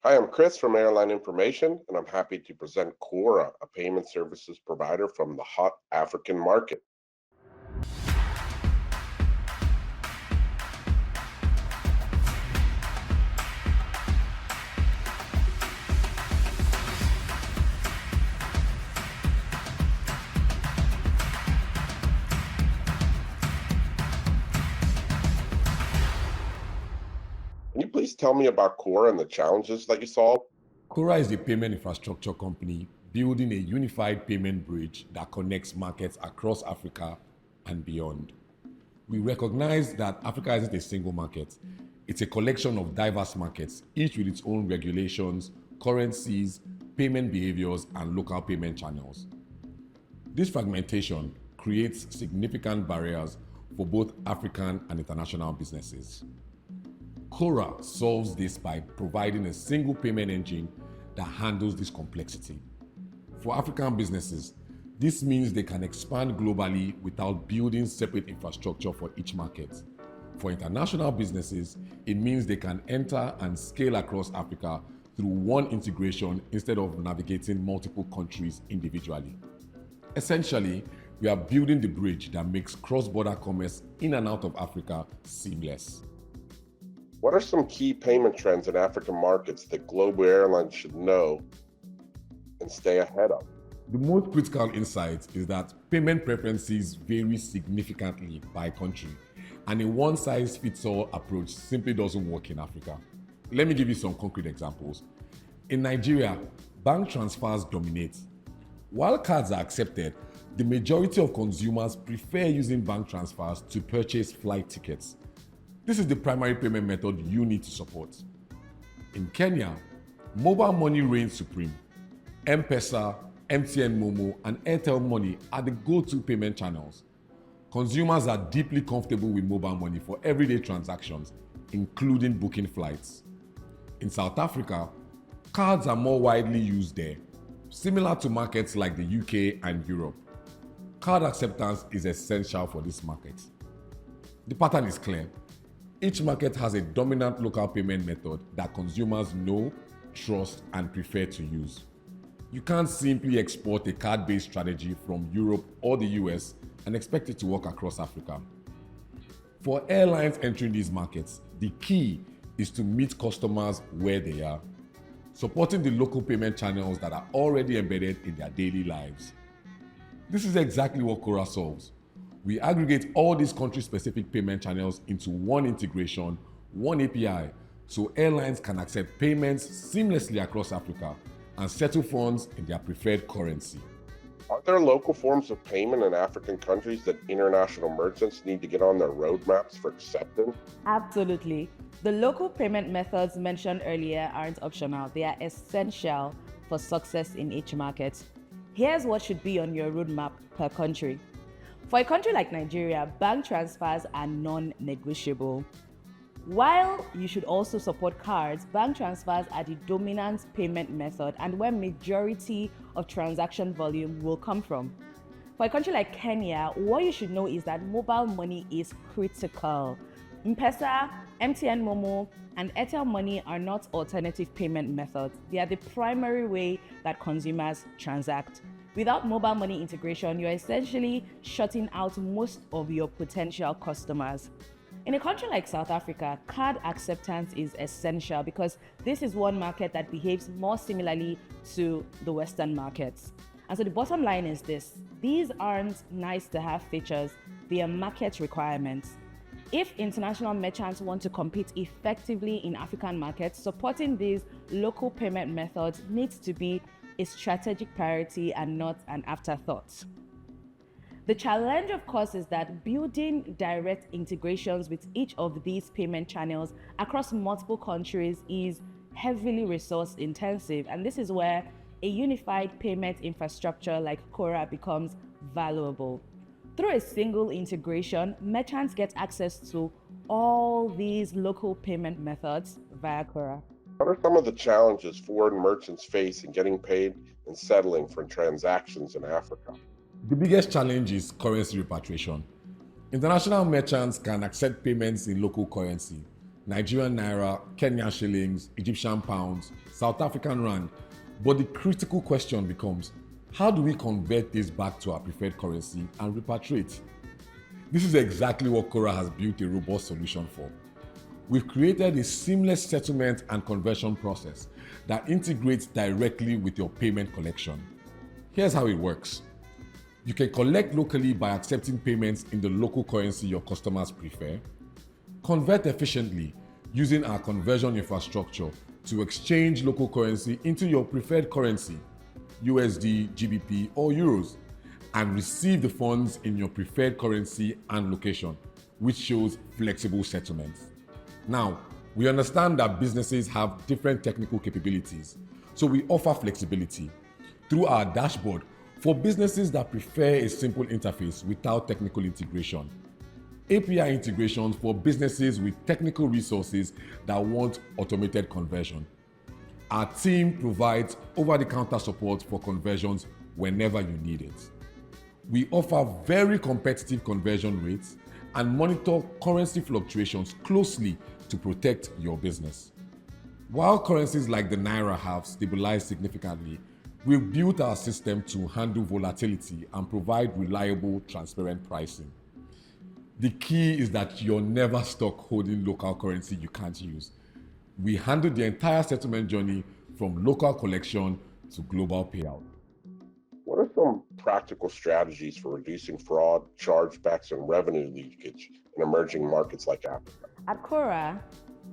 Hi, I'm Chris from Airline Information, and I'm happy to present Kora, a payment services provider from the hot African market. Can you please tell me about Kora and the challenges that you solve? Kora is a payment infrastructure company building a unified payment bridge that connects markets across Africa and beyond. We recognize that Africa isn't a single market. It's a collection of diverse markets, each with its own regulations, currencies, payment behaviors, and local payment channels. This fragmentation creates significant barriers for both African and international businesses. Kora solves this by providing a single payment engine that handles this complexity. For African businesses, this means they can expand globally without building separate infrastructure for each market. For international businesses, it means they can enter and scale across Africa through one integration instead of navigating multiple countries individually. Essentially, we are building the bridge that makes cross-border commerce in and out of Africa seamless. What are some key payment trends in African markets that global airlines should know and stay ahead of? The most critical insight is that payment preferences vary significantly by country, and a one-size-fits-all approach simply doesn't work in Africa. Let me give you some concrete examples. In Nigeria, bank transfers dominate. While cards are accepted, the majority of consumers prefer using bank transfers to purchase flight tickets. This is the primary payment method you need to support. In Kenya, mobile money reigns supreme. M-Pesa, MTN Momo, and Airtel Money are the go-to payment channels. Consumers are deeply comfortable with mobile money for everyday transactions, including booking flights. In South Africa, cards are more widely used there, similar to markets like the UK and Europe. Card acceptance is essential for this market. The pattern is clear. Each market has a dominant local payment method that consumers know, trust, and prefer to use. You can't simply export a card-based strategy from Europe or the US and expect it to work across Africa. For airlines entering these markets, the key is to meet customers where they are, supporting the local payment channels that are already embedded in their daily lives. This is exactly what Kora solves. We aggregate all these country-specific payment channels into one integration, one API, so airlines can accept payments seamlessly across Africa and settle funds in their preferred currency. Are there local forms of payment in African countries that international merchants need to get on their roadmaps for acceptance? Absolutely. The local payment methods mentioned earlier aren't optional, they are essential for success in each market. Here's what should be on your roadmap per country. For a country like Nigeria, bank transfers are non-negotiable. While you should also support cards, bank transfers are the dominant payment method and where majority of transaction volume will come from. For a country like Kenya, what you should know is that mobile money is critical. M-Pesa, MTN Momo, and Airtel Money are not alternative payment methods. They are the primary way that consumers transact. Without mobile money integration, you're essentially shutting out most of your potential customers. In a country like South Africa, card acceptance is essential because this is one market that behaves more similarly to the Western markets. And so the bottom line is this: these aren't nice to have features, they are market requirements. If international merchants want to compete effectively in African markets, supporting these local payment methods needs to be a strategic priority and not an afterthought. The challenge, of course, is that building direct integrations with each of these payment channels across multiple countries is heavily resource intensive, and this is where a unified payment infrastructure like Kora becomes valuable. Through a single integration, merchants get access to all these local payment methods via Kora. What are some of the challenges foreign merchants face in getting paid and settling for transactions in Africa? The biggest challenge is currency repatriation. International merchants can accept payments in local currency, Nigerian naira, Kenyan shillings, Egyptian pounds, South African rand. But the critical question becomes, how do we convert this back to our preferred currency and repatriate? This is exactly what Kora has built a robust solution for. We've created a seamless settlement and conversion process that integrates directly with your payment collection. Here's how it works. You can collect locally by accepting payments in the local currency your customers prefer, convert efficiently using our conversion infrastructure to exchange local currency into your preferred currency, USD, GBP, or Euros, and receive the funds in your preferred currency and location, which shows flexible settlements. Now, we understand that businesses have different technical capabilities, so we offer flexibility through our dashboard for businesses that prefer a simple interface without technical integration, API integrations for businesses with technical resources that want automated conversion. Our team provides over-the-counter support for conversions whenever you need it. We offer very competitive conversion rates and monitor currency fluctuations closely to protect your business. While currencies like the Naira have stabilized significantly, we've built our system to handle volatility and provide reliable, transparent pricing. The key is that you're never stuck holding local currency you can't use. We handle the entire settlement journey from local collection to global payout. What are some practical strategies for reducing fraud, chargebacks, and revenue leakage in emerging markets like Africa? At Kora,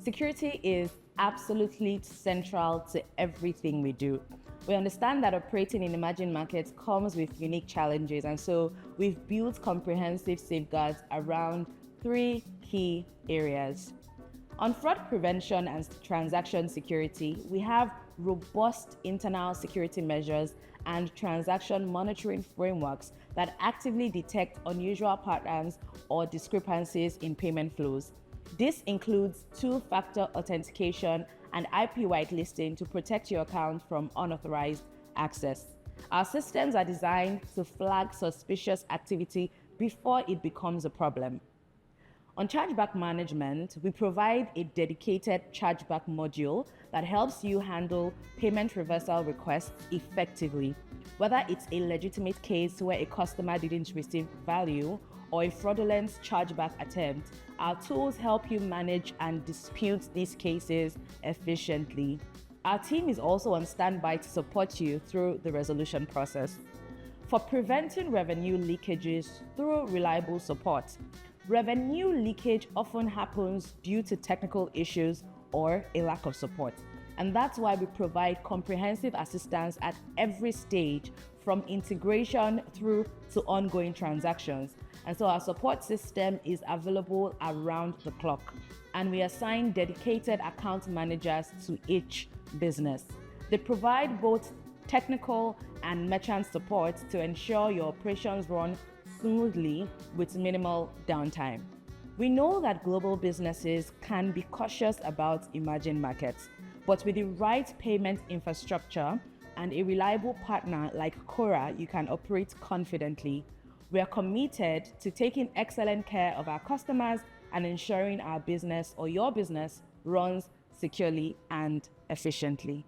security is absolutely central to everything we do. We understand that operating in emerging markets comes with unique challenges, and so we've built comprehensive safeguards around 3 key areas. On fraud prevention and transaction security, we have robust internal security measures and transaction monitoring frameworks that actively detect unusual patterns or discrepancies in payment flows. This includes 2-factor authentication and IP whitelisting to protect your account from unauthorized access. Our systems are designed to flag suspicious activity before it becomes a problem. On chargeback management, we provide a dedicated chargeback module that helps you handle payment reversal requests effectively. Whether it's a legitimate case where a customer didn't receive value or a fraudulent chargeback attempt, our tools help you manage and dispute these cases efficiently. Our team is also on standby to support you through the resolution process. For preventing revenue leakages through reliable support, revenue leakage often happens due to technical issues or a lack of support. And that's why we provide comprehensive assistance at every stage, from integration through to ongoing transactions. And so our support system is available around the clock. And we assign dedicated account managers to each business. They provide both technical and merchant support to ensure your operations run smoothly with minimal downtime. We know that global businesses can be cautious about emerging markets, but with the right payment infrastructure and a reliable partner like Kora, you can operate confidently. We are committed to taking excellent care of our customers and ensuring our business or your business runs securely and efficiently.